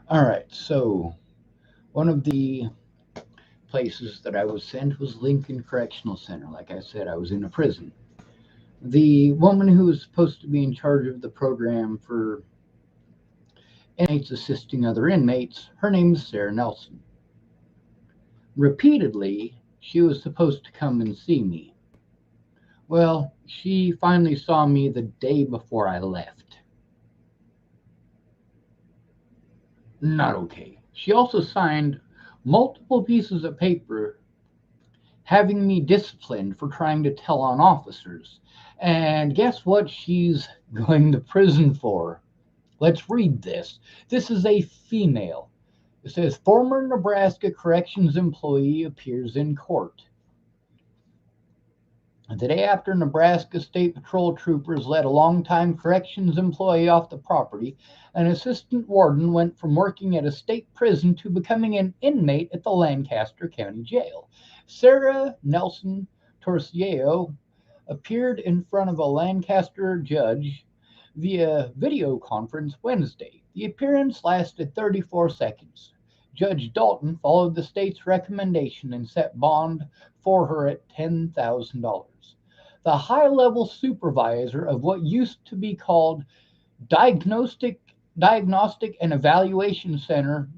All right, so one of the places that I was sent was Lincoln Correctional Center. Like I said, I was in a prison. The woman who was supposed to be in charge of the program for inmates assisting other inmates, her name is Sarah Nelson. Repeatedly, she was supposed to come and see me. Well, she finally saw me the day before I left. Not okay. She also signed multiple pieces of paper having me disciplined for trying to tell on officers. And guess what she's going to prison for? Let's read this. This is a female. It says, former Nebraska corrections employee appears in court. The day after Nebraska State Patrol troopers led a longtime corrections employee off the property, an assistant warden went from working at a state prison to becoming an inmate at the Lancaster County Jail. Sarah Nelson Torciello appeared in front of a Lancaster judge via video conference Wednesday. The appearance lasted 34 seconds. Judge Dalton followed the state's recommendation and set bond for her at $10,000. The high level supervisor of what used to be called Diagnostic and Evaluation Center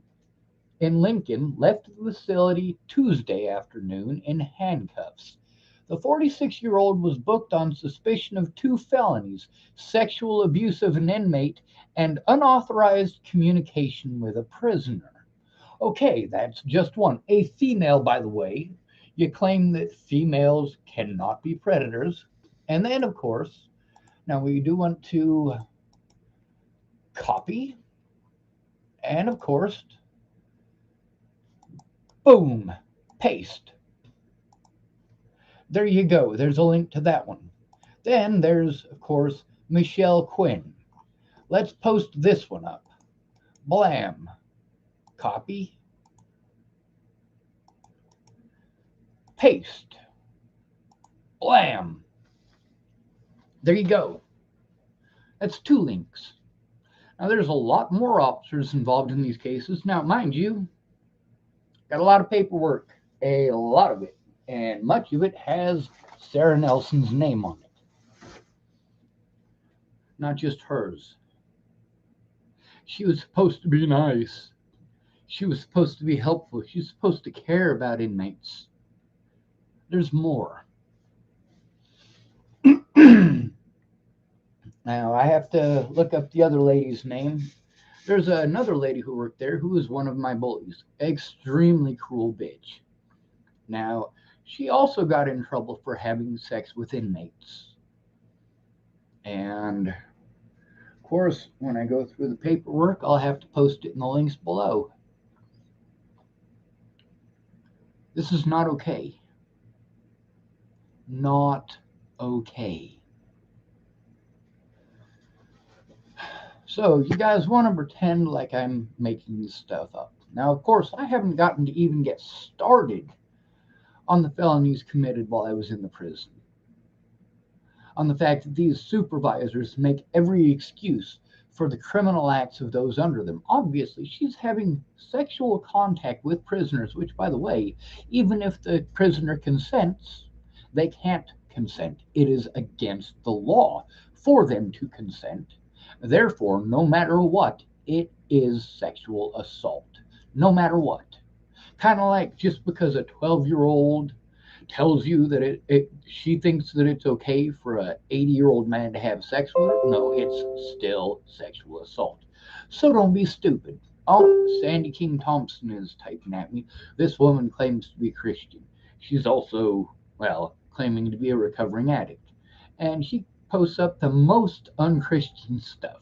in Lincoln left the facility Tuesday afternoon in handcuffs. The 46-year-old was booked on suspicion of two felonies: sexual abuse of an inmate and unauthorized communication with a prisoner. Okay, that's just one. A female, by the way. You claim that females cannot be predators. And then, of course, now we do want to copy and, of course, boom, paste. There you go. There's a link to that one. Then there's, of course, Michelle Quinn. Let's post this one up. Blam. Copy. Paste. Blam. There you go. That's two links. Now, there's a lot more officers involved in these cases. Now, mind you, got a lot of paperwork, a lot of it, and much of it has Sarah Nelson's name on it, not just hers. She was supposed to be nice. She was supposed to be helpful. She was supposed to care about inmates. There's more. Now, I have to look up the other lady's name. There's another lady who worked there who was one of my bullies. Extremely cruel bitch. Now, she also got in trouble for having sex with inmates. And of course, when I go through the paperwork, I'll have to post it in the links below. This is not okay. Not okay. So, you guys want to pretend like I'm making this stuff up. Now, of course, I haven't gotten to even get started on the felonies committed while I was in the prison, on the fact that these supervisors make every excuse for the criminal acts of those under them. Obviously, she's having sexual contact with prisoners, which, by the way, even if the prisoner consents, they can't consent. It is against the law for them to consent. Therefore, no matter what, it is sexual assault. No matter what. Kind of like just because a 12-year-old tells you that she thinks that it's okay for a 80-year-old man to have sex with her, no, it's still sexual assault. So don't be stupid. Oh, Sandy King Thompson is typing at me. This woman claims to be Christian. She's also, well, claiming to be a recovering addict. And she posts up the most unchristian stuff.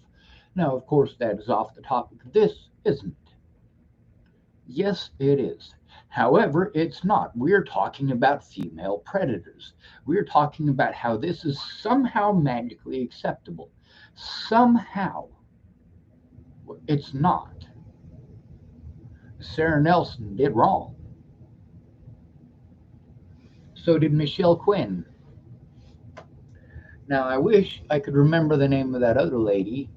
Now, of course, that is off the topic of this, isn't it? Yes, it is. However, it's not. We're talking about female predators. We're talking about how this is somehow magically acceptable. Somehow, it's not. Sarah Nelson did wrong. So did Michelle Quinn. Now, I wish I could remember the name of that other lady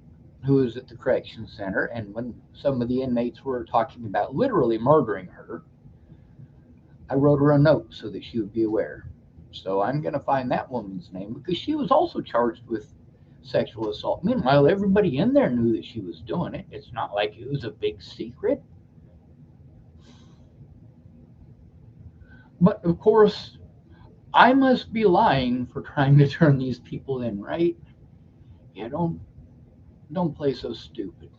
who was at the correction center, and when some of the inmates were talking about literally murdering her, I wrote her a note so that she would be aware. So I'm going to find that woman's name because she was also charged with sexual assault. Meanwhile, everybody in there knew that she was doing it. It's not like it was a big secret. But of course, I must be lying for trying to turn these people in, right? Yeah, don't play so stupid.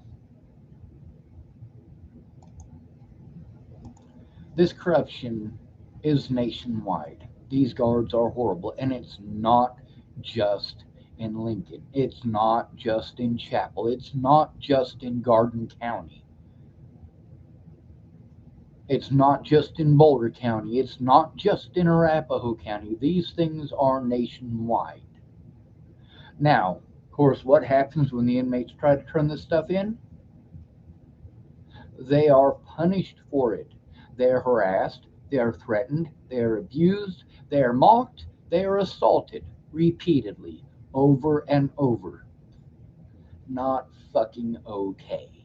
This corruption is nationwide. These guards are horrible, and it's not just in Lincoln. It's not just in Chapel. It's not just in Garden County. It's not just in Boulder County. It's not just in Arapahoe County. These things are nationwide. Now, of course, what happens when the inmates try to turn this stuff in? They are punished for it. They are harassed, they are threatened, they are abused, they are mocked, they are assaulted repeatedly, over and over. Not fucking okay.